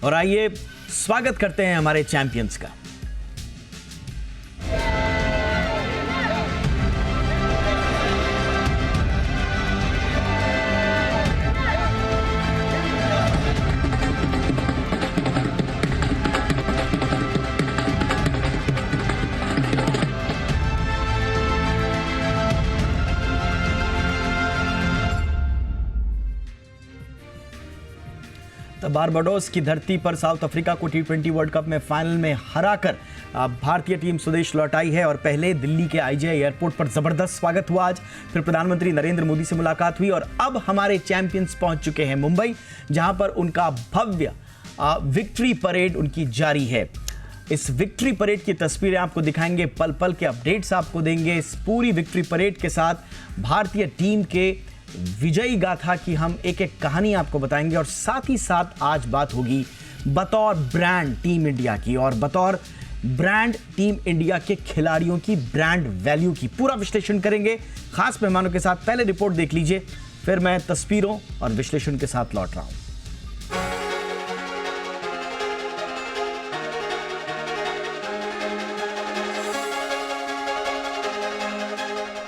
और आइए स्वागत करते हैं हमारे चैंपियंस का। बारबाडोस की धरती पर साउथ अफ्रीका को T20 वर्ल्ड कप में फाइनल में हराकर भारतीय टीम स्वदेश लौट आई है और पहले दिल्ली के IGI एयरपोर्ट पर जबरदस्त स्वागत हुआ आज। फिर प्रधानमंत्री नरेंद्र मोदी से मुलाकात हुई और अब हमारे चैंपियंस पहुंच चुके हैं मुंबई, जहां पर उनका भव्य विक्ट्री परेड उनकी जारी है। इस विक्ट्री परेड की तस्वीरें आपको दिखाएंगे, पल पल के अपडेट्स आपको देंगे। इस पूरी विक्ट्री परेड के साथ भारतीय टीम के विजयी गाथा की हम एक एक कहानी आपको बताएंगे और साथ ही साथ आज बात होगी बतौर ब्रांड टीम इंडिया की और बतौर ब्रांड टीम इंडिया के खिलाड़ियों की ब्रांड वैल्यू की। पूरा विश्लेषण करेंगे खास मेहमानों के साथ। पहले रिपोर्ट देख लीजिए, फिर मैं तस्वीरों और विश्लेषण के साथ लौट रहा हूं।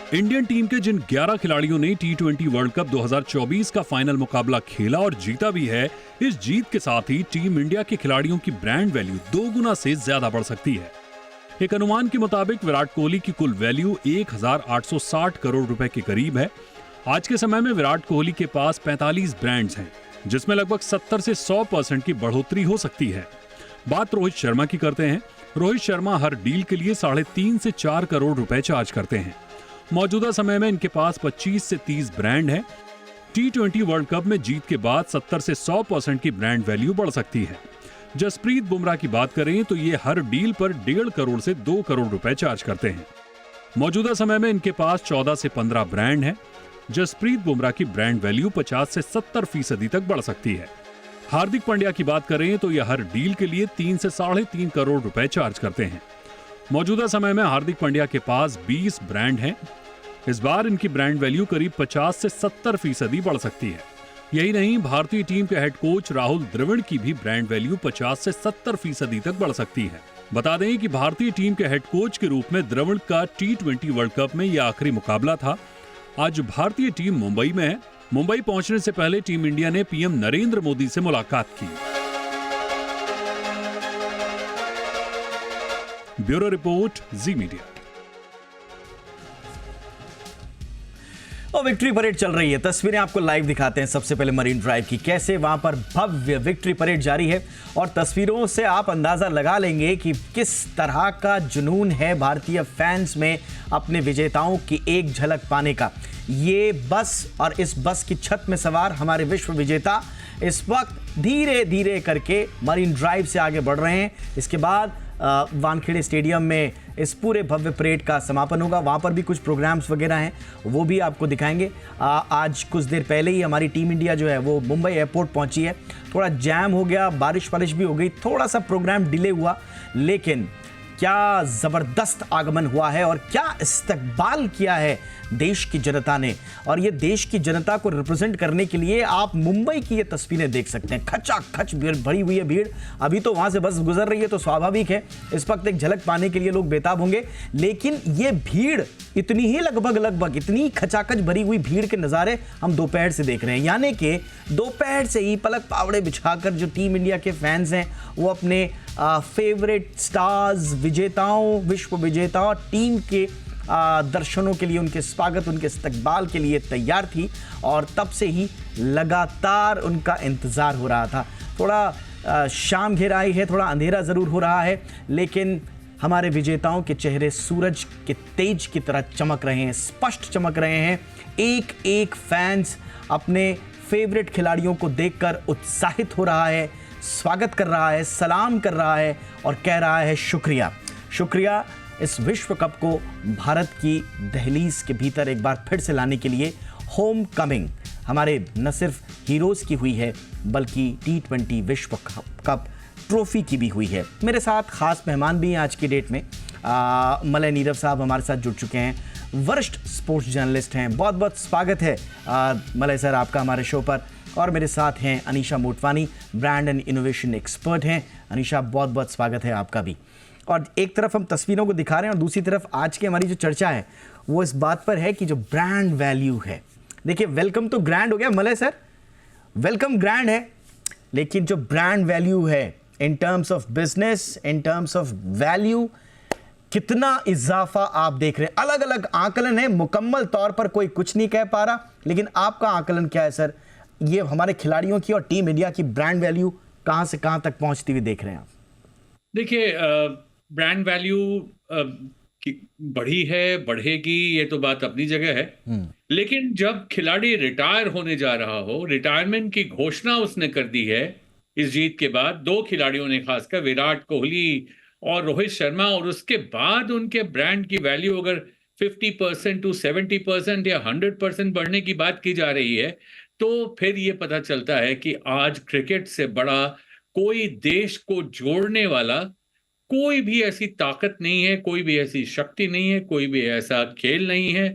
इंडियन टीम के जिन 11 खिलाड़ियों ने T20 वर्ल्ड कप 2024 का फाइनल मुकाबला खेला और जीता भी है, इस जीत के साथ ही टीम इंडिया के खिलाड़ियों की ब्रांड वैल्यू 2 गुना से ज्यादा बढ़ सकती है। एक अनुमान के मुताबिक विराट कोहली की कुल वैल्यू 1860 करोड़ रुपए के करीब है। आज के समय में विराट कोहली के पास 45 ब्रांड्स हैं, जिसमें लगभग 70 से 100% की बढ़ोतरी हो सकती है। बात रोहित शर्मा की करते हैं। रोहित शर्मा हर डील के लिए 3.5 से 4 करोड़ रुपए चार्ज करते हैं। मौजूदा समय में इनके पास 25 से 30 ब्रांड हैं। T20 वर्ल्ड कप में जीत के बाद 70 से 100% की ब्रांड वैल्यू बढ़ सकती है। जसप्रीत बुमराह की बात करें तो ये हर डील पर 1.5 करोड़ से 2 करोड़ रुपए चार्ज करते हैं। मौजूदा समय में इनके पास 14 से 15 ब्रांड हैं। जसप्रीत बुमराह की ब्रांड वैल्यू 50 से 70% तक बढ़ सकती है। हार्दिक पांड्या की बात करें तो यह हर डील के लिए 3 से 3.5 करोड़ रुपए चार्ज करते हैं। मौजूदा समय में हार्दिक पांड्या के पास 20 ब्रांड हैं। इस बार इनकी ब्रांड वैल्यू करीब 50 से 70% बढ़ सकती है। यही नहीं, भारतीय टीम के हेड कोच राहुल द्रविड़ की भी ब्रांड वैल्यू 50 से 70% तक बढ़ सकती है। बता दें कि भारतीय टीम के हेड कोच के रूप में द्रविड़ का T20 वर्ल्ड कप में यह आखिरी मुकाबला था। आज भारतीय टीम मुंबई में है। मुंबई पहुंचने से पहले टीम इंडिया ने PM नरेंद्र मोदी से मुलाकात की। ब्यूरो रिपोर्ट, जी मीडिया। और विक्ट्री परेड चल रही है, तस्वीरें आपको लाइव दिखाते हैं। सबसे पहले मरीन ड्राइव की, कैसे वहां पर भव्य विक्ट्री परेड जारी है और तस्वीरों से आप अंदाजा लगा लेंगे कि किस तरह का जुनून है भारतीय फैंस में अपने विजेताओं की एक झलक पाने का। ये बस और इस बस की छत में सवार हमारे विश्व विजेता इस वक्त धीरे धीरे करके मरीन ड्राइव से आगे बढ़ रहे हैं। इसके बाद वानखेड़े स्टेडियम में इस पूरे भव्य परेड का समापन होगा। वहाँ पर भी कुछ प्रोग्राम्स वगैरह हैं, वो भी आपको दिखाएंगे। आज कुछ देर पहले ही हमारी टीम इंडिया जो है वो मुंबई एयरपोर्ट पहुंची है। थोड़ा जैम हो गया, बारिश भी हो गई, थोड़ा सा प्रोग्राम डिले हुआ, लेकिन क्या ज़बरदस्त आगमन हुआ है और क्या इस्तकबाल किया है देश की जनता ने। और ये देश की जनता को रिप्रेजेंट करने के लिए आप मुंबई की ये तस्वीरें देख सकते हैं। खचाखच भरी हुई है भीड़। अभी तो वहाँ से बस गुजर रही है तो स्वाभाविक है इस वक्त एक झलक पाने के लिए लोग बेताब होंगे, लेकिन ये भीड़ इतनी ही लगभग इतनी खचाखच भरी हुई भीड़ के नज़ारे हम दोपहर से देख रहे हैं। यानी कि दोपहर से ही पलक पावड़े बिछाकर जो टीम इंडिया के फैंस हैं वो अपने फेवरेट स्टार्स, विजेताओं, विश्व विजेता टीम के दर्शनों के लिए, उनके स्वागत, उनके इस्तकबाल के लिए तैयार थी और तब से ही लगातार उनका इंतज़ार हो रहा था। थोड़ा शाम घेर आई है, थोड़ा अंधेरा ज़रूर हो रहा है, लेकिन हमारे विजेताओं के चेहरे सूरज के तेज की तरह चमक रहे हैं, स्पष्ट चमक रहे हैं। एक एक फैंस अपने फेवरेट खिलाड़ियों को देखकर उत्साहित हो रहा है, स्वागत कर रहा है, सलाम कर रहा है और कह रहा है शुक्रिया। शुक्रिया इस विश्व कप को भारत की दहलीज के भीतर एक बार फिर से लाने के लिए। होम कमिंग हमारे न सिर्फ हीरोज़ की हुई है बल्कि T20 विश्व कप ट्रॉफी की भी हुई है। मेरे साथ खास मेहमान भी हैं आज की डेट में। मलय नीरव साहब हमारे साथ जुड़ चुके हैं, वरिष्ठ स्पोर्ट्स जर्नलिस्ट हैं। बहुत बहुत स्वागत है मलय सर आपका हमारे शो पर। और मेरे साथ हैं Anisha Motwani, brand and innovation expert हैं। अनीशा, बहुत बहुत स्वागत है आपका भी। और एक तरफ हम तस्वीरों को दिखा रहे हैं और दूसरी तरफ आज की हमारी जो चर्चा है वो इस बात पर है कि जो ब्रांड वैल्यू है, देखिए वेलकम तो ग्रैंड हो गया मलय सर, वेलकम ग्रैंड है, लेकिन जो ब्रांड वैल्यू है in terms of business, in terms of value, कितना इजाफा आप देख रहे हैं? अलग अलग आकलन है, मुकम्मल तौर पर कोई कुछ नहीं कह पा रहा, लेकिन आपका आकलन क्या है सर? ये हमारे खिलाड़ियों की और टीम इंडिया की ब्रांड वैल्यू कहां से कहां तक पहुंचती हुई देख रहे हैं आप? देखिए, ब्रांड वैल्यू बढ़ी है, बढ़ेगी, ये तो बात अपनी जगह है। लेकिन जब खिलाड़ी रिटायर होने जा रहा हो, रिटायरमेंट की घोषणा उसने कर दी है इस जीत के बाद, 2 खिलाड़ियों ने, खासकर विराट कोहली और रोहित शर्मा, और उसके बाद उनके ब्रांड की वैल्यू अगर 50% टू 70% या 100% बढ़ने की बात की जा रही है, तो फिर ये पता चलता है कि आज क्रिकेट से बड़ा कोई देश को जोड़ने वाला कोई भी ऐसी ताकत नहीं है, कोई भी ऐसी शक्ति नहीं है, कोई भी ऐसा खेल नहीं है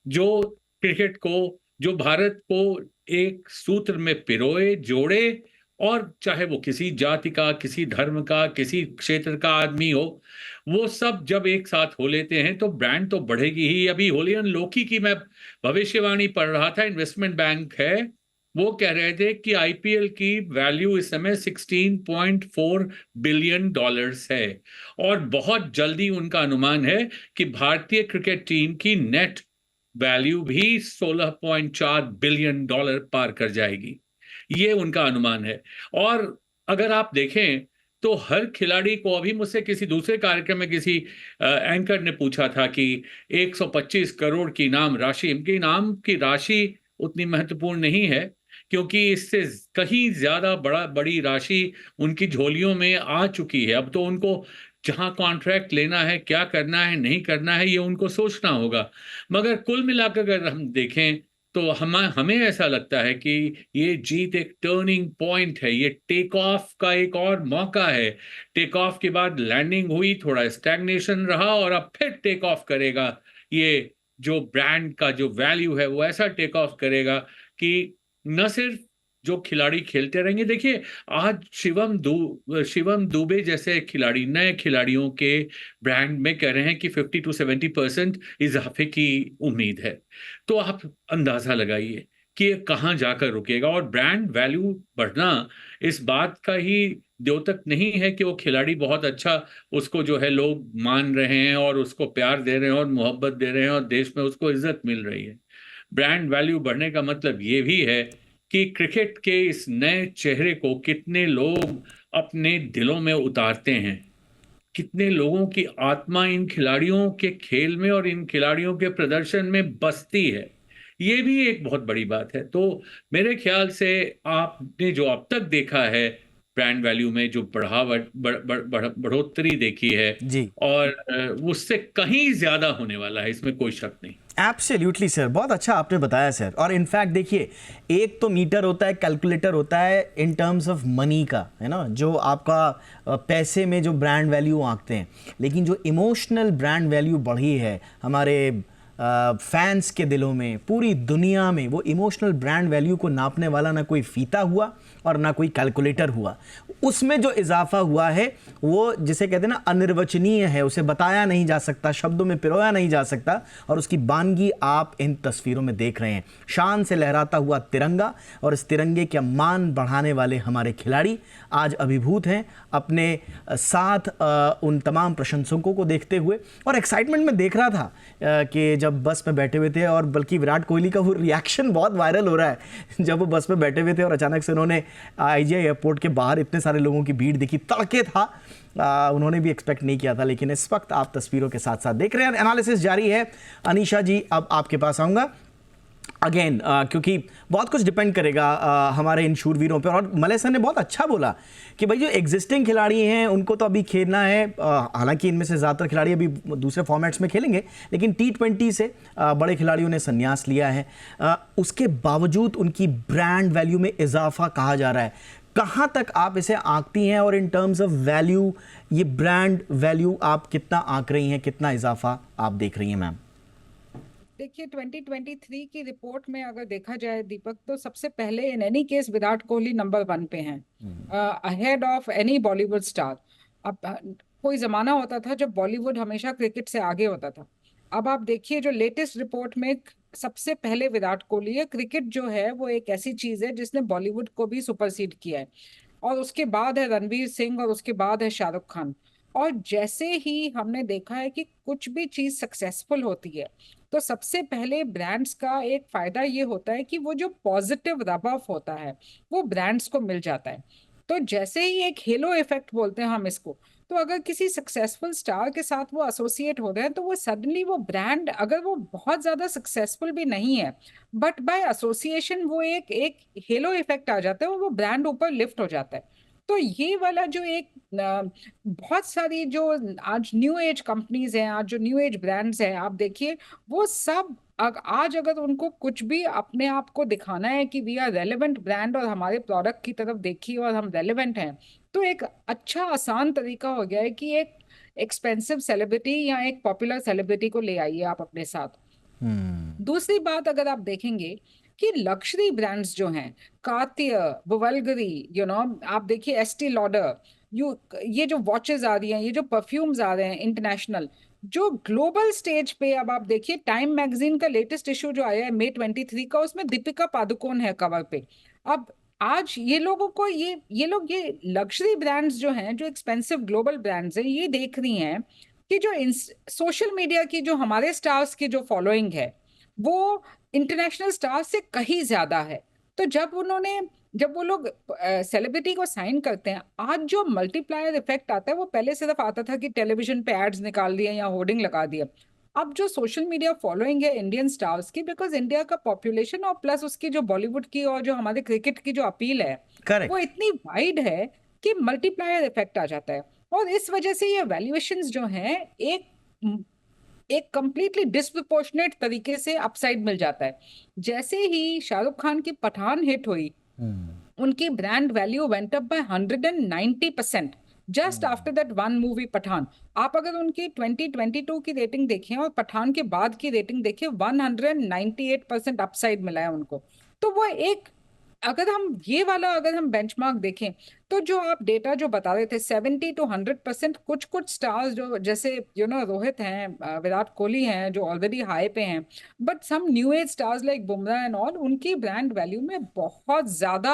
जो क्रिकेट को, जो भारत को एक सूत्र में पिरोए, जोड़े, और चाहे वो किसी जाति का, किसी धर्म का, किसी क्षेत्र का आदमी हो, वो सब जब एक साथ हो लेते हैं तो ब्रांड तो बढ़ेगी ही। अभी होलियन लोकी की मैं भविष्यवाणी पढ़ रहा था, इन्वेस्टमेंट बैंक है, वो कह रहे थे कि आईपीएल की वैल्यू इस समय $16.4 बिलियन है, और बहुत जल्दी उनका अनुमान है कि भारतीय क्रिकेट टीम की नेट वैल्यू भी $16.4 बिलियन पार कर जाएगी। ये उनका अनुमान है। और अगर आप देखें तो हर खिलाड़ी को, अभी मुझसे किसी दूसरे कार्यक्रम में किसी एंकर ने पूछा था कि 125 करोड़ की इनाम राशि, इनके इनाम की राशि उतनी महत्वपूर्ण नहीं है, क्योंकि इससे कहीं ज्यादा बड़ी राशि उनकी झोलियों में आ चुकी है। अब तो उनको जहां कॉन्ट्रैक्ट लेना है, क्या करना है, नहीं करना है, ये उनको सोचना होगा। मगर कुल मिलाकर अगर हम देखें तो हमें ऐसा लगता है कि ये जीत एक टर्निंग पॉइंट है, ये टेक ऑफ का एक और मौका है। टेक ऑफ के बाद लैंडिंग हुई, थोड़ा स्टैग्नेशन रहा, और अब फिर टेक ऑफ करेगा। ये जो ब्रांड का जो वैल्यू है वो ऐसा टेक ऑफ करेगा कि न सिर्फ जो खिलाड़ी खेलते रहेंगे। देखिए, आज शिवम दुबे जैसे खिलाड़ी, नए खिलाड़ियों के ब्रांड में कह रहे हैं कि 50 to 70% इजाफे की उम्मीद है। तो आप अंदाजा लगाइए कि ये कहाँ जाकर रुकेगा। और ब्रांड वैल्यू बढ़ना इस बात का ही द्योतक नहीं है कि वो खिलाड़ी बहुत अच्छा, उसको जो है लोग मान रहे हैं और उसको प्यार दे रहे हैं और मोहब्बत दे रहे हैं और देश में उसको इज्जत मिल रही है। ब्रांड वैल्यू बढ़ने का मतलब ये भी है कि क्रिकेट के इस नए चेहरे को कितने लोग अपने दिलों में उतारते हैं, कितने लोगों की आत्मा इन खिलाड़ियों के खेल में और इन खिलाड़ियों के प्रदर्शन में बसती है, ये भी एक बहुत बड़ी बात है। तो मेरे ख्याल से आपने जो अब तक देखा है ब्रांड वैल्यू में, जो बढ़ोतरी देखी है जी, और उससे कहीं ज्यादा होने वाला है, इसमें कोई शक नहीं। एब्सोल्युटली सर, बहुत अच्छा आपने बताया सर। और इनफैक्ट देखिए, एक तो मीटर होता है, कैलकुलेटर होता है इन टर्म्स ऑफ मनी का, है ना, जो आपका पैसे में जो ब्रांड वैल्यू आंकते हैं, लेकिन जो इमोशनल ब्रांड वैल्यू बढ़ी है हमारे फैंस के दिलों में, पूरी दुनिया में, वो इमोशनल ब्रांड वैल्यू को नापने वाला ना कोई फीता हुआ और ना कोई कैलकुलेटर हुआ। उसमें जो इजाफा हुआ है वो, जिसे कहते हैं ना, अनिर्वचनीय है, उसे बताया नहीं जा सकता, शब्दों में पिरोया नहीं जा सकता, और उसकी बानगी आप इन तस्वीरों में देख रहे हैं। शान से लहराता हुआ तिरंगा, और इस तिरंगे के मान बढ़ाने वाले हमारे खिलाड़ी आज अभिभूत हैं अपने साथ उन तमाम प्रशंसकों को देखते हुए। और एक्साइटमेंट में देख रहा था कि जब बस में बैठे हुए थे, और बल्कि विराट कोहली का वो रिएक्शन बहुत वायरल हो रहा है, जब वो बस में बैठे हुए थे और अचानक से उन्होंने आईजीआई एयरपोर्ट के बाहर इतने सारे लोगों की भीड़ देखी, तड़के था, उन्होंने भी एक्सपेक्ट नहीं किया था। लेकिन इस वक्त आप तस्वीरों के साथ साथ देख रहे हैं, एनालिसिस जारी है। अनीशा जी, अब आपके पास आऊँगा अगेन, क्योंकि बहुत कुछ डिपेंड करेगा हमारे इन शूरवीरों पे। और मलय सर ने बहुत अच्छा बोला कि भाई जो एग्जिस्टिंग खिलाड़ी हैं उनको तो अभी खेलना है, हालांकि इनमें से ज़्यादातर खिलाड़ी अभी दूसरे फॉर्मेट्स में खेलेंगे, लेकिन T20 से बड़े खिलाड़ियों ने संन्यास लिया है। उसके बावजूद उनकी ब्रांड वैल्यू में इजाफा कहा जा रहा है। कहाँ तक आप इसे आंकती हैं, और इन टर्म्स ऑफ वैल्यू ये ब्रांड वैल्यू आप कितना आंक रही हैं, कितना इजाफा आप देख रही हैं मैम? देखिए 2023 की रिपोर्ट में अगर देखा जाए दीपक, तो सबसे पहले in any case Virat Kohli number 1 पे हैं, ahead of any Bollywood star. अब कोई जमाना होता था जब बॉलीवुड हमेशा क्रिकेट से आगे होता था। अब आप देखिए जो लेटेस्ट रिपोर्ट में सबसे पहले विराट कोहली है। क्रिकेट जो है वो एक ऐसी चीज है जिसने बॉलीवुड को भी सुपरसीड किया है। और उसके बाद है रणवीर सिंह और उसके बाद है शाहरुख खान। और जैसे ही हमने देखा है कि कुछ भी चीज सक्सेसफुल होती है तो सबसे पहले ब्रांड्स का एक फायदा ये होता है कि वो जो पॉजिटिव रब ऑफ होता है वो ब्रांड्स को मिल जाता है। तो जैसे ही एक हेलो इफेक्ट बोलते हैं हम इसको, तो अगर किसी सक्सेसफुल स्टार के साथ वो एसोसिएट हो रहे हैं तो वो सडनली वो ब्रांड, अगर वो बहुत ज्यादा सक्सेसफुल भी नहीं है, बट बाय एसोसिएशन वो एक एक हेलो इफेक्ट आ जाता है और वो ब्रांड ऊपर लिफ्ट हो जाता है। तो ये वाला जो एक बहुत सारी जो आज न्यू एज कंपनीज हैं, आज जो न्यू एज ब्रांड्स हैं, आप देखिए वो सब आज अगर उनको कुछ भी अपने आप को दिखाना है कि वी आर रेलेवेंट ब्रांड और हमारे प्रोडक्ट की तरफ देखिए और हम रेलेवेंट हैं, तो एक अच्छा आसान तरीका हो गया है कि एक एक्सपेंसिव सेलिब्रिटी या एक पॉपुलर सेलिब्रिटी को ले आइए आप अपने साथ। दूसरी बात अगर आप देखेंगे कि लक्ष्मी ब्रांड्स जो हैं, कार्तिया, बुवलगरी, आप देखिए एस्टी लॉडर, ये जो वॉचेस आ रही हैं, ये जो परफ्यूम्स आ रहे हैं इंटरनेशनल, जो ग्लोबल स्टेज पे, अब आप देखिए टाइम मैगजीन का लेटेस्ट इशू जो आया है मई 23 का, उसमें दीपिका पादुकोण है कवर पे। अब आज ये लोगों को ये लोग ये लग्जरी ब्रांड्स जो हैं, जो एक्सपेंसिव ग्लोबल ब्रांड्स हैं, ये देख रही हैं कि जो सोशल मीडिया की जो हमारे स्टार्स की जो फॉलोइंग है वो इंटरनेशनल स्टार्स से कहीं ज्यादा है। तो जब वो लोग सेलिब्रिटी को साइन करते हैं, आज जो मल्टीप्लायर इफेक्ट आता है वो पहले सिर्फ आता था कि टेलीविजन पे एड्स निकाल दिए या होर्डिंग लगा दिया। अब जो सोशल मीडिया फॉलोइंग है इंडियन स्टार्स की, बिकॉज इंडिया का पॉपुलेशन और प्लस उसकी जो बॉलीवुड की और जो हमारे क्रिकेट की जो अपील है वो करेक्ट। इतनी वाइड है कि मल्टीप्लायर इफेक्ट आ जाता है। और इस वजह से ये वैल्यूएशंस जो हैं एक कंप्लीटली डिस्प्रपोर्शनेट तरीके से अपसाइड मिल जाता है। जैसे ही शाहरुख खान की पठान हिट हुई, उनकी brand value went up by 190% just after that one movie Pathaan. आप अगर उनकी 2022 की रेटिंग देखें और पठान के बाद की रेटिंग देखें, 198% अपसाइड मिला है उनको। तो वो एक, अगर हम बेंचमार्क देखें तो जो आप डेटा जो बता रहे थे 70 to 100%, कुछ कुछ स्टार्स जो जैसे रोहित हैं, विराट कोहली हैं जो ऑलरेडी हाई पे हैं, but some new age stars like Bumrah and all, उनकी ब्रांड वैल्यू में बहुत ज्यादा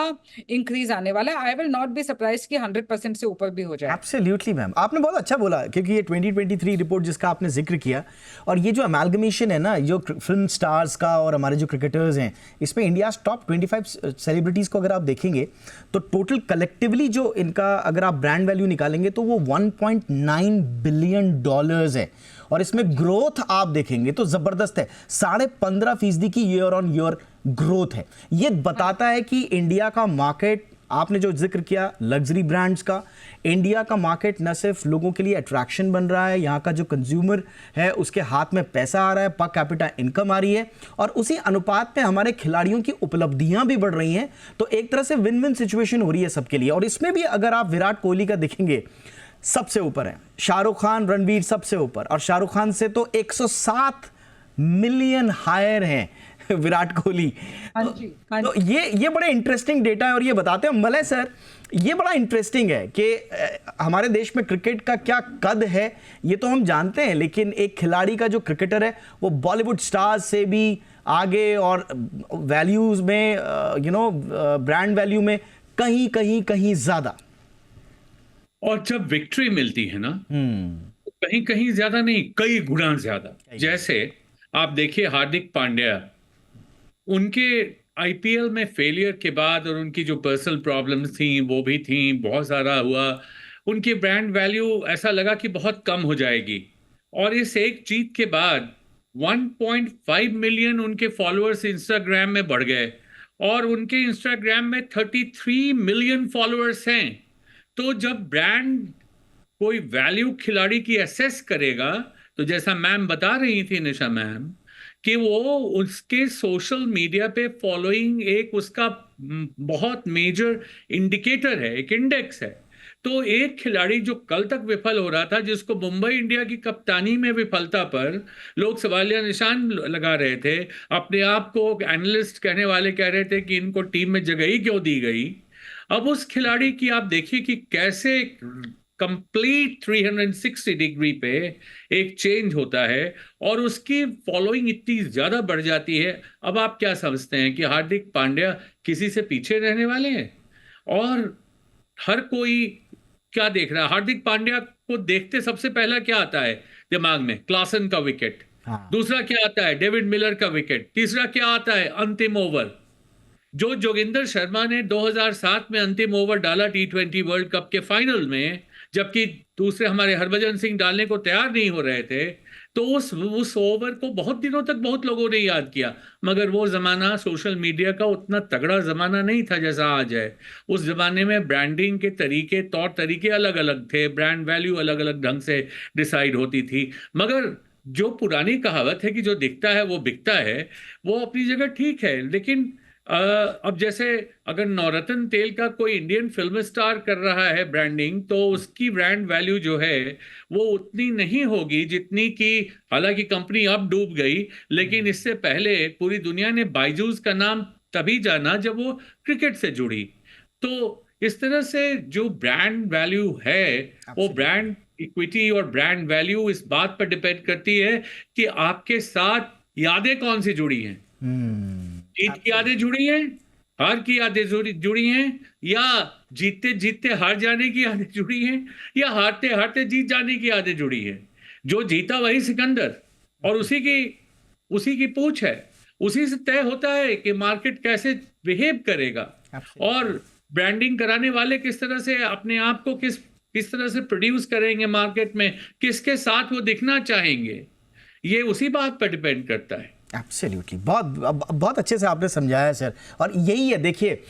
इंक्रीज आने वाला है। I will not be surprise कि 100% से ऊपर भी हो जाए। एब्सोल्युटली मैम, आपने बहुत अच्छा बोला, क्योंकि ये 2023 रिपोर्ट जिसका आपने जिक्र किया, और ये जो अमेलगमेशन है ना, जो फिल्म स्टार्स का और हमारे जो क्रिकेटर्स हैं, इसमें इंडिया टॉप 25 सेलिब्रिटीज को अगर आप देखेंगे तो टोटल कलेक्टिवली जो इनका अगर आप ब्रांड वैल्यू निकालेंगे तो वो $1.9 बिलियन है। और इसमें ग्रोथ आप देखेंगे तो जबरदस्त है, 15.5% की ईयर ऑन ईयर ग्रोथ है। ये बताता है कि इंडिया का मार्केट, आपने जो जिक्र किया लग्जरी ब्रांड्स का, इंडिया का मार्केट न सिर्फ लोगों के लिए अट्रैक्शन बन रहा है, यहाँ का जो कंज्यूमर है उसके हाथ में पैसा आ रहा है, पर कैपिटा इनकम आ रही है, और उसी अनुपात में हमारे खिलाड़ियों की उपलब्धियां भी बढ़ रही हैं। तो एक तरह से विन विन सिचुएशन हो रही है सबके लिए। और इसमें भी अगर आप विराट कोहली का देखेंगे, सबसे ऊपर है शाहरुख खान, रणवीर सबसे ऊपर, और शाहरुख खान से तो 107 मिलियन हायर हैं विराट कोहली। हाँ जी, हाँ तो ये बड़े इंटरेस्टिंग डेटा है और ये बताते हैं मलय सर, ये बड़ा इंटरेस्टिंग है कि हमारे देश में क्रिकेट का क्या कद है ये तो हम जानते हैं, लेकिन एक खिलाड़ी का जो क्रिकेटर है वो बॉलीवुड स्टार्स से भी आगे और वैल्यूज में ब्रांड वैल्यू में कहीं ज्यादा। और जब विक्ट्री मिलती है ना, कहीं कहीं ज्यादा नहीं, कई गुना ज्यादा। जैसे आप देखिए हार्दिक पांड्या, उनके आईपीएल में फेलियर के बाद और उनकी जो पर्सनल प्रॉब्लम्स थी वो भी थी, बहुत सारा हुआ, उनकी ब्रांड वैल्यू ऐसा लगा कि बहुत कम हो जाएगी। और इस एक जीत के बाद 1.5 मिलियन उनके फॉलोअर्स इंस्टाग्राम में बढ़ गए और उनके इंस्टाग्राम में 33 मिलियन फॉलोअर्स हैं। तो जब ब्रांड कोई वैल्यू खिलाड़ी की असेस करेगा, तो जैसा मैम बता रही थी निशा मैम, कि वो उसके सोशल मीडिया पे फॉलोइंग एक उसका बहुत मेजर इंडिकेटर है, एक इंडेक्स है। तो एक खिलाड़ी जो कल तक विफल हो रहा था, जिसको मुंबई इंडिया की कप्तानी में विफलता पर लोग सवालिया निशान लगा रहे थे, अपने आप को एनालिस्ट कहने वाले कह रहे थे कि इनको टीम में जगह ही क्यों दी गई, अब उस खिलाड़ी की आप देखिए कि कैसे कंप्लीट 360 डिग्री पे एक चेंज होता है और उसकी फॉलोइंग इतनी ज्यादा बढ़ जाती है। अब आप क्या समझते हैं कि हार्दिक पांड्या किसी से पीछे रहने वाले हैं? और हर कोई क्या देख रहा है? हार्दिक पांड्या को देखते सबसे पहला क्या आता है दिमाग में? क्लासन का विकेट। हाँ। दूसरा क्या आता है? डेविड मिलर का विकेट। तीसरा क्या आता है? अंतिम ओवर। जो जोगिंदर शर्मा ने 2007 में अंतिम ओवर डाला T20 वर्ल्ड कप के फाइनल में, जबकि दूसरे हमारे हरभजन सिंह डालने को तैयार नहीं हो रहे थे, तो उस ओवर को बहुत दिनों तक बहुत लोगों ने याद किया। मगर वो जमाना सोशल मीडिया का उतना तगड़ा जमाना नहीं था जैसा आज है। उस जमाने में ब्रांडिंग के तरीके, तौर तरीके अलग अलग थे, ब्रांड वैल्यू अलग अलग ढंग से डिसाइड होती थी। मगर जो पुरानी कहावत है कि जो दिखता है वो बिकता है, वो अपनी जगह ठीक है। लेकिन अब जैसे अगर नवरत्न तेल का कोई इंडियन फिल्म स्टार कर रहा है ब्रांडिंग, तो उसकी ब्रांड वैल्यू जो है वो उतनी नहीं होगी जितनी कि, हालांकि कंपनी अब डूब गई, लेकिन इससे पहले पूरी दुनिया ने बायजूस का नाम तभी जाना जब वो क्रिकेट से जुड़ी। तो इस तरह से जो ब्रांड वैल्यू है, वो ब्रांड इक्विटी और ब्रांड वैल्यू इस बात पर डिपेंड करती है कि आपके साथ यादें कौन सी जुड़ी हैं। जीत की यादें जुड़ी हैं, हार की यादें जुड़ी हैं, या जीतते जीतते हार जाने की यादें जुड़ी हैं, या हारते हारते जीत जाने की यादें जुड़ी हैं। जो जीता वही सिकंदर, और उसी की पूछ है। उसी से तय होता है कि मार्केट कैसे बिहेव करेगा और ब्रांडिंग कराने वाले किस तरह से अपने आप को किस तरह से प्रोड्यूस करेंगे मार्केट में, किसके साथ वो दिखना चाहेंगे, ये उसी बात पर डिपेंड करता है। एब्सोल्युटली, बहुत अच्छे से आपने समझाया सर। और यही है, देखिए,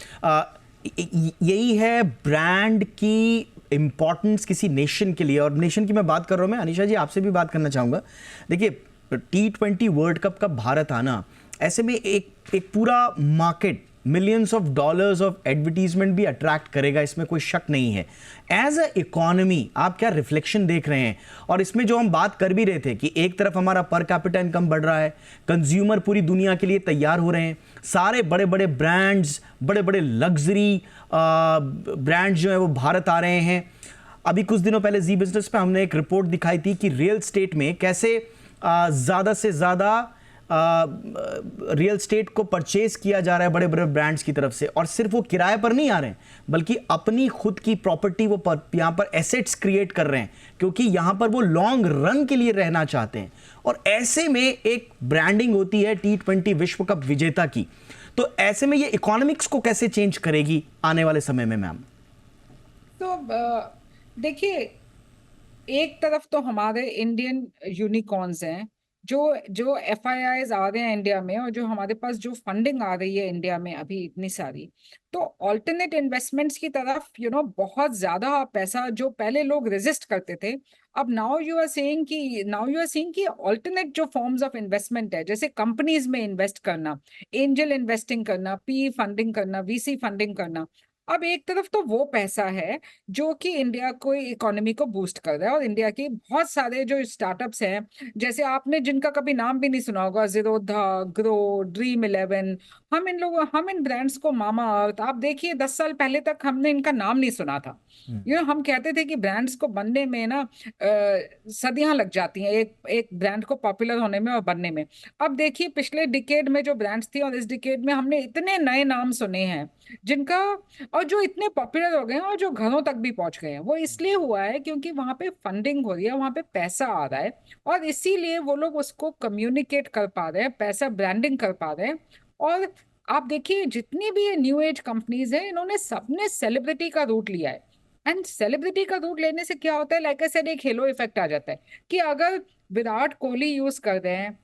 यही है ब्रांड की इंपॉर्टेंस किसी नेशन के लिए। और नेशन की मैं बात कर रहा हूं, मैं अनीशा जी आपसे भी बात करना चाहूंगा। देखिए, T20 वर्ल्ड कप का भारत आना, ऐसे में एक पूरा market, millions of dollars of advertisement भी अट्रैक्ट करेगा, इसमें कोई शक नहीं है। एज अ इकोनॉमी आप क्या रिफ्लेक्शन देख रहे हैं? और इसमें जो हम बात कर भी रहे थे कि एक तरफ हमारा पर कैपिटा इनकम बढ़ रहा है, कंज्यूमर पूरी दुनिया के लिए तैयार हो रहे हैं, सारे बड़े बड़े ब्रांड्स, बड़े बड़े लग्जरी ब्रांड्स जो है वो भारत आ रहे हैं। अभी कुछ दिनों पहले जी बिजनेस पे हमने एक रिपोर्ट दिखाई थी कि रियल स्टेट में कैसे ज़्यादा से ज़्यादा रियल स्टेट को परचेज किया जा रहा है बड़े बड़े ब्रांड्स की तरफ से। और सिर्फ वो किराए पर नहीं आ रहे हैं, बल्कि अपनी खुद की प्रॉपर्टी वो यहाँ पर एसेट्स क्रिएट कर रहे हैं, क्योंकि यहाँ पर वो लॉन्ग रन के लिए रहना चाहते हैं। और ऐसे में एक ब्रांडिंग होती है T20 विश्व कप विजेता की। तो ऐसे में ये इकोनॉमिक्स को कैसे चेंज करेगी आने वाले समय में मैम? तो देखिए, एक तरफ तो हमारे इंडियन यूनिकॉर्न्स हैं, जो FIIs आ रहे हैं इंडिया में, और जो हमारे पास जो फंडिंग आ रही है इंडिया में अभी इतनी सारी, तो ऑल्टरनेट इन्वेस्टमेंट्स की तरफ बहुत ज्यादा पैसा, जो पहले लोग रेजिस्ट करते थे, अब नाउ यू आर सेइंग कि ऑल्टरनेट जो फॉर्म्स ऑफ इन्वेस्टमेंट है, जैसे कंपनीज में इन्वेस्ट करना, एंजल इन्वेस्टिंग करना, PE फंडिंग करना, VC फंडिंग करना, अब एक तरफ तो वो पैसा है जो कि इंडिया को इकोनॉमी को बूस्ट कर रहा है। और इंडिया के बहुत सारे जो स्टार्टअप्स हैं, जैसे आपने जिनका कभी नाम भी नहीं सुना होगा, ज़ीरोधा, ग्रो, ड्रीम 11, हम इन ब्रांड्स को, मामा अर्थ, आप देखिए 10 साल पहले तक हमने इनका नाम नहीं सुना था। हम कहते थे कि ब्रांड्स को बनने में ना सदियां लग जाती हैं, एक ब्रांड को पॉपुलर होने में और बनने में। अब देखिए पिछले डिकेड में जो ब्रांड्स थी और इस डिकेड में हमने इतने नए नाम सुने हैं जिनका, और जो इतने पॉपुलर हो गए हैं और जो घरों तक भी पहुंच गए हैं। वो इसलिए हुआ है क्योंकि वहां पे फंडिंग हो रही है, वहां पे पैसा आ रहा है, और इसीलिए वो लोग उसको कम्युनिकेट कर पा रहे हैं, पैसा ब्रांडिंग कर पा रहे हैं। और आप देखिए जितनी भी ये न्यू एज कंपनीज हैं, इन्होंने सबने सेलिब्रिटी का रूट लिया है। एंड सेलिब्रिटी का रूट लेने से क्या होता है, लाइक आई सेड, एक हेलो इफेक्ट आ जाता है कि अगर विराट कोहली यूज कर रहे हैं,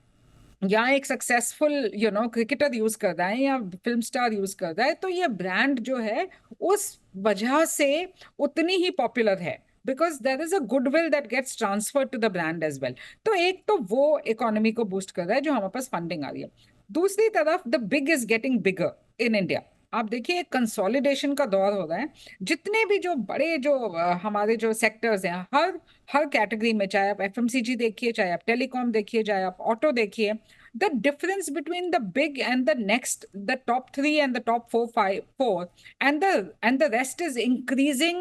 या एक सक्सेसफुल क्रिकेटर यूज कर रहा है, या फिल्म स्टार यूज कर रहा है, तो ये ब्रांड जो है उस वजह से उतनी ही पॉपुलर है, because there is a goodwill that gets transfer to the brand as well. तो एक तो वो इकोनॉमी को बूस्ट कर रहा है जो हमारे पास फंडिंग आ रही है। दूसरी तरफ the big is getting bigger in India. आप देखिए एक कंसोलिडेशन का दौर हो रहा है। जितने भी जो बड़े जो हमारे जो सेक्टर्स हैं, हर कैटेगरी में, चाहे आप एफएमसीजी देखिए, चाहे आप टेलीकॉम देखिए, चाहे आप ऑटो देखिए, the difference between the big and the next, the top 3 and the top 4 and the rest is increasing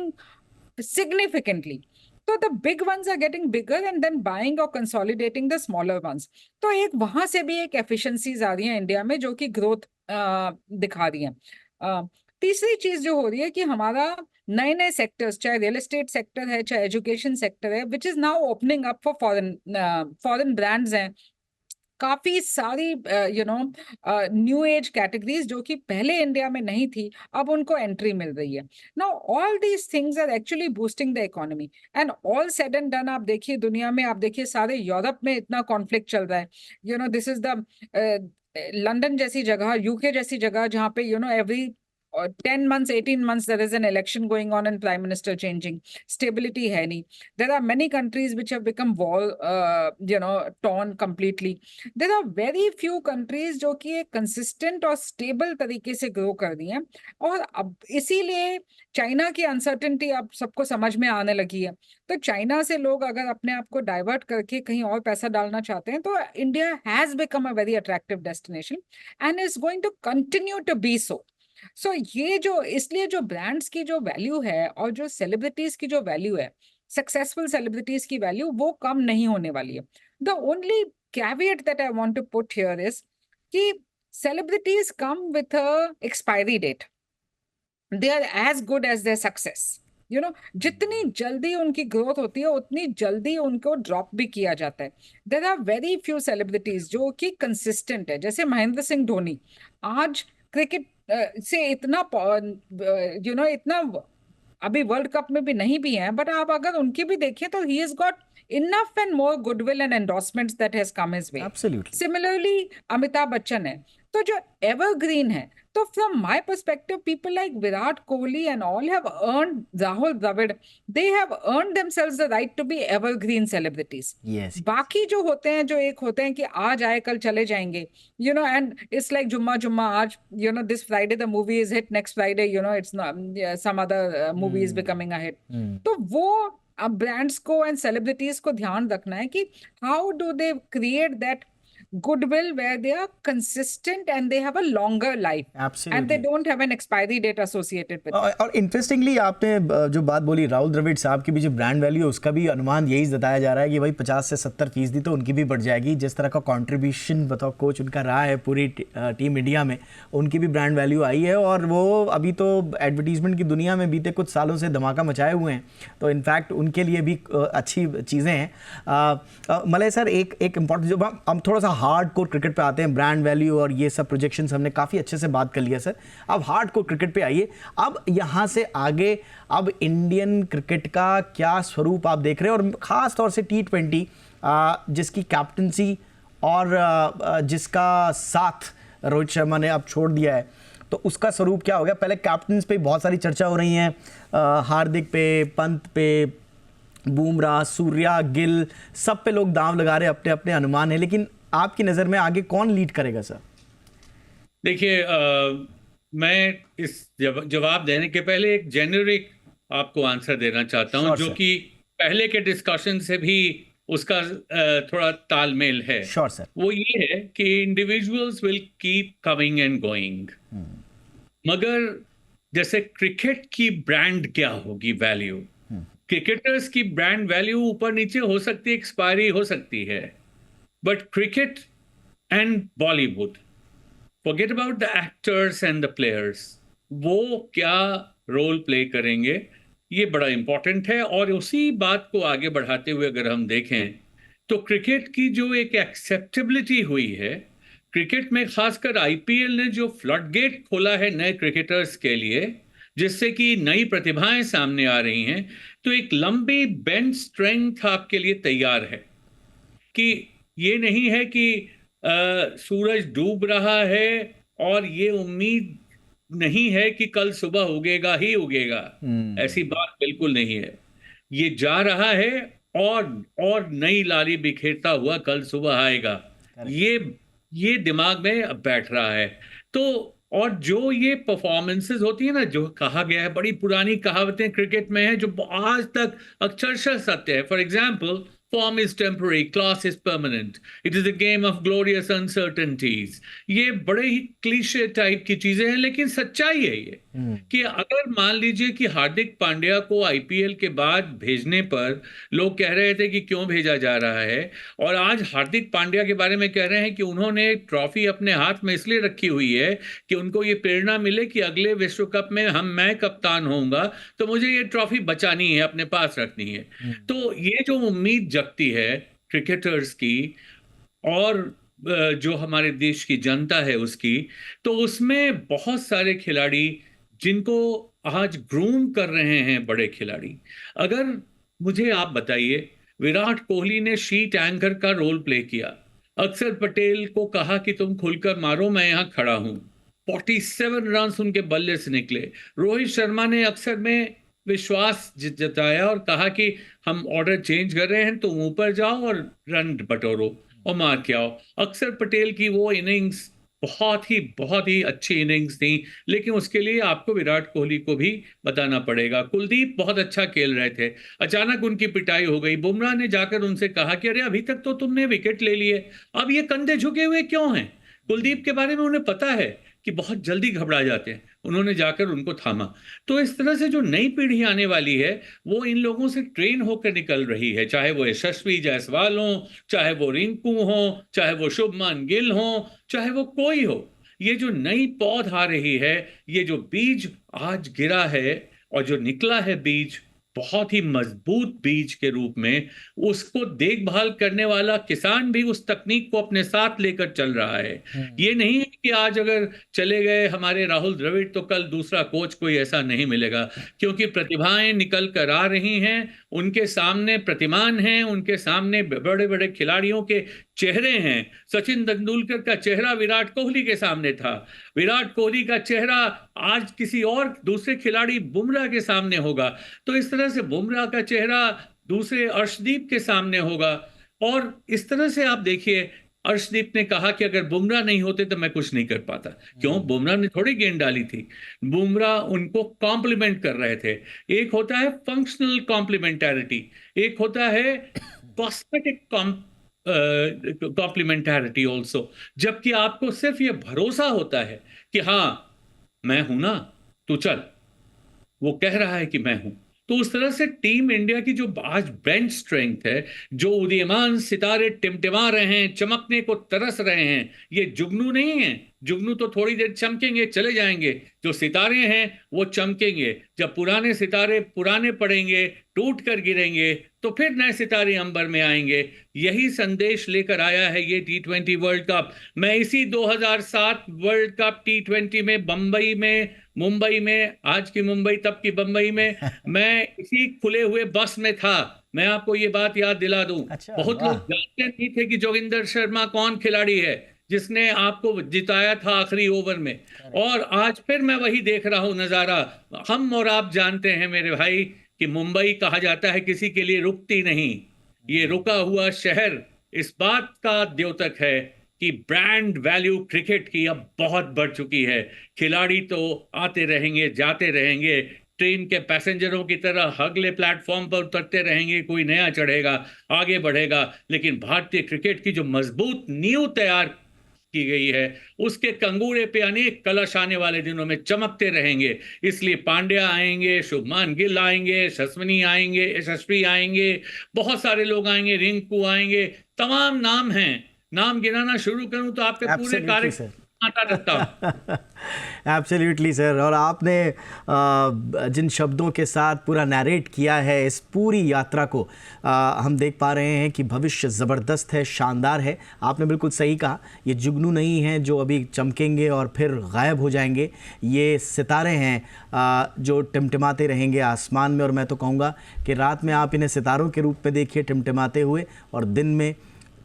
significantly. So the big ones are getting bigger and then buying or consolidating the smaller ones. तो एक वहां से भी एक efficiencies आ रही है India में, जो कि ग्रोथ दिखा रही है। तीसरी चीज जो हो रही है कि हमारा नए नए सेक्टर्स, चाहे रियल एस्टेट सेक्टर है, चाहे एजुकेशन सेक्टर है, which is now opening up for foreign brands हैं। काफी सारी न्यू एज कैटेगरीज जो कि पहले इंडिया में नहीं थी, अब उनको एंट्री मिल रही है। Now all these things are actually boosting the economy and all said and done. आप देखिए दुनिया में, आप देखिए सारे यूरोप में इतना कॉन्फ्लिक्ट चल रहा है। दिस इज द लंदन जैसी जगह, यूके जैसी जगह, जहाँ पे every 10 months, 18 months, there is an election going on and prime minister changing. Stability है नहीं. There are many countries which have become torn completely. There are very few countries जो कि एक consistent और stable तरीके से grow कर रही हैं, और अब इसीलिए चाइना की uncertainty अब सबको समझ में आने लगी है। तो चाइना से लोग अगर अपने आप को डाइवर्ट करके कहीं और पैसा डालना चाहते हैं, तो India has become a very attractive destination and is going to continue to be so. सो ये जो, इसलिए जो ब्रांड्स की जो वैल्यू है और जो सेलिब्रिटीज की जो वैल्यू है, सक्सेसफुल सेलिब्रिटीज की वैल्यू, वो कम नहीं होने वाली है। The only caveat that I want to put here is कि celebrities come with a expiry date, they are as good as their success. जितनी जल्दी उनकी ग्रोथ होती है, उतनी जल्दी उनको ड्रॉप भी किया जाता है। There are very few celebrities जो कि कंसिस्टेंट है, जैसे महेंद्र सिंह धोनी आज क्रिकेट से इतना इतना अभी वर्ल्ड कप में भी नहीं भी है, बट आप अगर उनकी भी देखिए तो he has got enough and more goodwill and endorsements that has come his way. Absolutely. Similarly, Amitabh Bachchan है, तो जो evergreen है, तो from my perspective, people like Virat Kohli and all have earned, Rahul Dravid, they have earned themselves the right to be evergreen celebrities. Yes. बाकी जो होते हैं, जो एक होते हैं कि आज आए कल चले जाएंगे, and it's like जुम्मा आज, this Friday the movie is hit, next Friday, it's not, some other movie is becoming a hit. तो वो अब ब्रांड्स को एंड सेलिब्रिटीज को ध्यान रखना है कि how do they create that goodwill where they are consistent and they have a longer life. Absolutely. And they don't have an expiry date associated with it. और इंटरेस्टिंगली आपने जो बात बोली राहुल द्रविड़ साहब की भी जो ब्रांड वैल्यू है, उसका भी अनुमान यही बताया जा रहा है कि भाई 50 से 70% तो उनकी भी बढ़ जाएगी। जिस तरह का कंट्रीब्यूशन बताओ कोच उनका रहा है पूरी टीम इंडिया में, उनकी भी ब्रांड वैल्यू आई है, और वो अभी तो एडवर्टीजमेंट की दुनिया में बीते कुछ सालों से धमाका मचाए हुए हैं। तो इनफैक्ट उनके लिए भी अच्छी चीज़ें हैं। मलय सर, एक इम्पॉर्टेंट, जो हम थोड़ा सा हार्ड कोर क्रिकेट पे आते हैं, ब्रांड वैल्यू और ये सब प्रोजेक्शंस हमने काफ़ी अच्छे से बात कर लिया सर। अब हार्ड कोर क्रिकेट पे आइए। अब यहाँ से आगे अब इंडियन क्रिकेट का क्या स्वरूप आप देख रहे हैं, और ख़ास तौर से T20 जिसकी कैप्टनसी और जिसका साथ रोहित शर्मा ने अब छोड़ दिया है, तो उसका स्वरूप क्या हो गया? पहले कैप्टन्स पे बहुत सारी चर्चा हो रही है, हार्दिक पे, पंत पे, बुमराह, सूर्या, गिल, सब पे लोग दांव लगा रहे हैं, अपने अपने अनुमान है, लेकिन आपकी नज़र में आगे कौन लीड करेगा सर? देखिए, मैं इस जवाब देने के पहले एक जेनरिक आपको आंसर देना चाहता हूं, जो कि पहले के डिस्कशन से भी उसका थोड़ा तालमेल है। Sure sir. वो ये है कि individuals will keep coming and going, मगर जैसे क्रिकेट की ब्रांड क्या होगी वैल्यू, क्रिकेटर्स की ब्रांड वैल्यू ऊपर नीचे हो सकती है, एक्सपायरी हो सकती है, but cricket and Bollywood, forget about the actors and the players, वो क्या रोल प्ले करेंगे, ये बड़ा इंपॉर्टेंट है। और उसी बात को आगे बढ़ाते हुए अगर हम देखें तो क्रिकेट की जो एक एक्सेप्टेबिलिटी हुई है, क्रिकेट में खासकर आईपीएल ने जो फ्लडगेट खोला है नए क्रिकेटर्स के लिए, जिससे कि नई प्रतिभाएं सामने आ रही हैं, तो एक लंबी बेंच स्ट्रेंथ आपके लिए तैयार है कि ये नहीं है कि सूरज डूब रहा है और ये उम्मीद नहीं है कि कल सुबह उगेगा ही उगेगा, ऐसी बात बिल्कुल नहीं है। ये जा रहा है और नई लाली बिखेरता हुआ कल सुबह आएगा, ये दिमाग में बैठ रहा है। तो और जो ये परफॉर्मेंसेस होती है ना, जो कहा गया है, बड़ी पुरानी कहावतें क्रिकेट में है जो आज तक अक्षरशः सत्य है। For example, form is temporary, class is permanent, it is a game of glorious uncertainties. ये बड़े ही क्लीशे टाइप की चीजें हैं, लेकिन सच्चाई है ये कि अगर मान लीजिए कि हार्दिक पांड्या को आईपीएल के बाद भेजने पर लोग कह रहे थे कि क्यों भेजा जा रहा है, और आज हार्दिक पांड्या के बारे में कह रहे हैं कि उन्होंने ट्रॉफी अपने हाथ में इसलिए रखी हुई है कि उनको ये प्रेरणा मिले कि अगले विश्व कप में मैं कप्तान होऊंगा तो मुझे ये ट्रॉफी बचानी है, अपने पास रखनी है। तो ये जो उम्मीद जगती है क्रिकेटर्स की और जो हमारे देश की जनता है उसकी, तो उसमें बहुत सारे खिलाड़ी जिनको आज ग्रूम कर रहे हैं बड़े खिलाड़ी। अगर मुझे आप बताइए, विराट कोहली ने शीट एंकर का रोल प्ले किया, अक्षर पटेल को कहा कि तुम खुलकर मारो, मैं यहां खड़ा हूं, 47 रन उनके बल्ले से निकले। रोहित शर्मा ने अक्षर में विश्वास जताया और कहा कि हम ऑर्डर चेंज कर रहे हैं, तुम ऊपर जाओ और रन बटोरो और मार के आओ। अक्षर पटेल की वो इनिंग्स बहुत ही अच्छी इनिंग्स थी, लेकिन उसके लिए आपको विराट कोहली को भी बताना पड़ेगा। कुलदीप बहुत अच्छा खेल रहे थे, अचानक उनकी पिटाई हो गई। बुमराह ने जाकर उनसे कहा कि अरे अभी तक तो तुमने विकेट ले लिए, अब ये कंधे झुके हुए क्यों हैं? कुलदीप के बारे में उन्हें पता है कि बहुत जल्दी घबरा जाते हैं, उन्होंने जाकर उनको थामा। तो इस तरह से जो नई पीढ़ी आने वाली है वो इन लोगों से ट्रेन होकर निकल रही है, चाहे वो यशस्वी जायसवाल हो, चाहे वो रिंकू हो, चाहे वो शुभमान गिल हो, चाहे वो कोई हो। ये जो नई पौध आ रही है, ये जो बीज आज गिरा है और जो निकला है बीज, बहुत ही मजबूत बीज के रूप में, उसको देखभाल करने वाला किसान भी उस तकनीक को अपने साथ लेकर चल रहा है। ये नहीं है कि आज अगर चले गए हमारे राहुल द्रविड़ तो कल दूसरा कोच कोई ऐसा नहीं मिलेगा, क्योंकि प्रतिभाएं निकल कर आ रही हैं, उनके सामने प्रतिमान हैं, उनके सामने बड़े बड़े खिलाड़ियों के चेहरे हैं। सचिन तेंदुलकर का चेहरा विराट कोहली के सामने था, विराट कोहली का चेहरा आज किसी और दूसरे खिलाड़ी बुमराह के सामने होगा, तो इस तरह से बुमराह का चेहरा दूसरे अर्शदीप के सामने होगा। और इस तरह से आप देखिए, अर्शदीप ने कहा कि अगर बुमराह नहीं होते तो मैं कुछ नहीं कर पाता। क्यों? बुमराह ने थोड़ी गेंद डाली थी, बुमराह उनको कॉम्प्लीमेंट कर रहे थे। एक होता है फंक्शनल कॉम्प्लीमेंटैरिटी, एक होता है कॉस्मेटिक कॉम्प्लीमेंटैरिटी ऑल्सो। जबकि आपको सिर्फ ये भरोसा होता है कि हाँ मैं हूं ना, तू चल, वो कह रहा है कि मैं हूं। तो उस तरह से टीम इंडिया की जो आज बेंच स्ट्रेंथ है, जो उदीयमान सितारे टिमटिमा रहे हैं, चमकने को तरस रहे हैं, ये जुगनू नहीं है। जुगनू तो थोड़ी देर चमकेंगे, चले जाएंगे। जो सितारे हैं वो चमकेंगे। जब पुराने सितारे पुराने पड़ेंगे, टूट कर गिरेंगे, तो फिर नए सितारे अंबर में आएंगे। यही संदेश लेकर आया है ये T20 वर्ल्ड कप। मैं इसी 2007 वर्ल्ड कप T20 में मुंबई में, आज की मुंबई तब की बंबई में, मैं इसी खुले हुए बस में था। मैं आपको ये बात याद दिला दूं, बहुत लोग जानते नहीं थे कि जोगिंदर शर्मा कौन खिलाड़ी है जिसने आपको जिताया था आखिरी ओवर में। और आज फिर मैं वही देख रहा हूं नजारा। हम और आप जानते हैं मेरे भाई कि मुंबई कहा जाता है किसी के लिए रुकती नहीं। ये रुका हुआ शहर इस बात का द्योतक है कि ब्रांड वैल्यू क्रिकेट की अब बहुत बढ़ चुकी है। खिलाड़ी तो आते रहेंगे, जाते रहेंगे, ट्रेन के पैसेंजरों की तरह अगले प्लेटफॉर्म पर उतरते रहेंगे, कोई नया चढ़ेगा, आगे बढ़ेगा। लेकिन भारतीय क्रिकेट की जो मजबूत नींव तैयार की गई है, उसके कंगूरे पे अनेक कलश आने वाले दिनों में चमकते रहेंगे। इसलिए पांड्या आएंगे, शुभमान गिल आएंगे, यशस्वी आएंगे, बहुत सारे लोग आएंगे, रिंकू आएंगे, तमाम नाम हैं। नाम गिनाना शुरू करूं तो आपके पूरे कार्यक्रम आता रहता। Absolutely sir. और आपने जिन शब्दों के साथ पूरा नैरेट किया है इस पूरी यात्रा को, हम देख पा रहे हैं कि भविष्य ज़बरदस्त है, शानदार है। आपने बिल्कुल सही कहा, ये जुगनू नहीं हैं जो अभी चमकेंगे और फिर गायब हो जाएंगे। ये सितारे हैं जो टिमटिमाते रहेंगे आसमान में। और मैं तो कहूँगा कि रात में आप इन्हें सितारों के रूप में देखिए टिमटिमाते हुए, और दिन में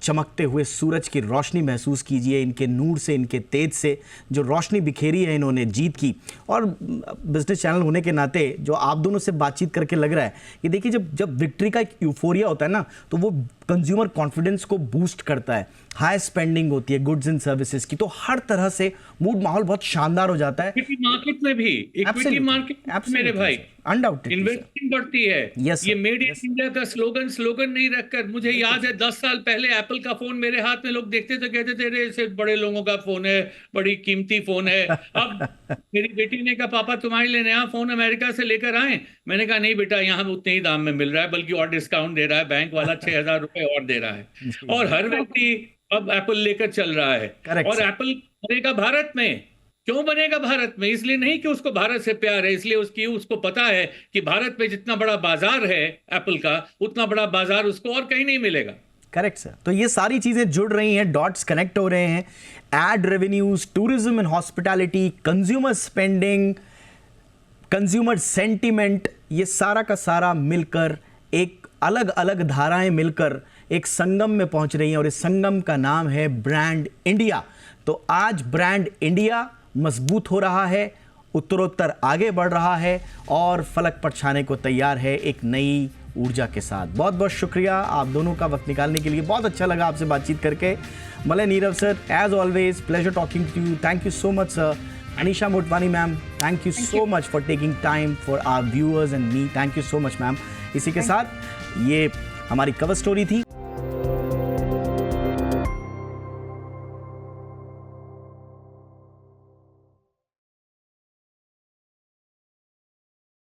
चमकते हुए सूरज की रोशनी महसूस कीजिए। इनके नूर से, इनके तेज से जो रोशनी बिखेरी है इन्होंने जीत की। और बिजनेस चैनल होने के नाते जो आप दोनों से बातचीत करके लग रहा है कि देखिए, जब विक्ट्री का एक यूफोरिया होता है ना, तो वो कंज्यूमर कॉन्फिडेंस को बूस्ट करता है, हाई स्पेंडिंग होती है गुड्स एंड सर्विसेज की, तो हर तरह से मूड माहौल बहुत शानदार हो जाता है। इक्विटी मार्केट में भी, इक्विटी मार्केट मेरे भाई अनडाउटेडली इन्वेस्टिंग बढ़ती है। Yes, ये sir. Made in Yes. India का स्लोगन नहीं रखकर, मुझे याद है 10 साल पहले एप्पल का फोन मेरे हाथ में लोग देखते थे, कहते थे अरे ऐसे बड़े लोगों का फोन है, बड़ी कीमती फोन है। अब मेरी बेटी ने कहा पापा तुम्हारे लिए नया फोन अमेरिका से लेकर आए। मैंने कहा नहीं बेटा, यहाँ उतने ही दाम में मिल रहा है, बल्कि और डिस्काउंट दे रहा है, बैंक वाला 6,000 रुपए और दे रहा है। और हर व्यक्ति अब एप्पल लेकर चल रहा है। Correct, और sir. एप्पल बनेगा भारत में। क्यों बनेगा भारत में? इसलिए नहीं कि उसको भारत से प्यार है, इसलिए उसको पता है कि भारत में जितना बड़ा बाजार है एप्पल का, उतना बड़ा बाजार उसको और कहीं नहीं मिलेगा। Correct sir. तो ये सारी चीजें जुड़ रही हैं, डॉट्स कनेक्ट हो रहे हैं। Ad revenues, tourism and hospitality, consumer spending, consumer sentiment, ये सारा का सारा मिलकर एक अलग अलग धाराएं मिलकर एक संगम में पहुंच रही हैं, और इस संगम का नाम है ब्रांड इंडिया। तो आज ब्रांड इंडिया मजबूत हो रहा है, उत्तरोत्तर आगे बढ़ रहा है और फलक पर छाने को तैयार है एक नई ऊर्जा के साथ। बहुत बहुत शुक्रिया आप दोनों का वक्त निकालने के लिए, बहुत अच्छा लगा आपसे बातचीत करके। Malay Nirav sir, as always pleasure talking to you, thank you so much sir. Anisha Motwani ma'am, thank you so much for taking time for our viewers and me, thank you so much ma'am. इसी के साथ ये हमारी कवर स्टोरी थी।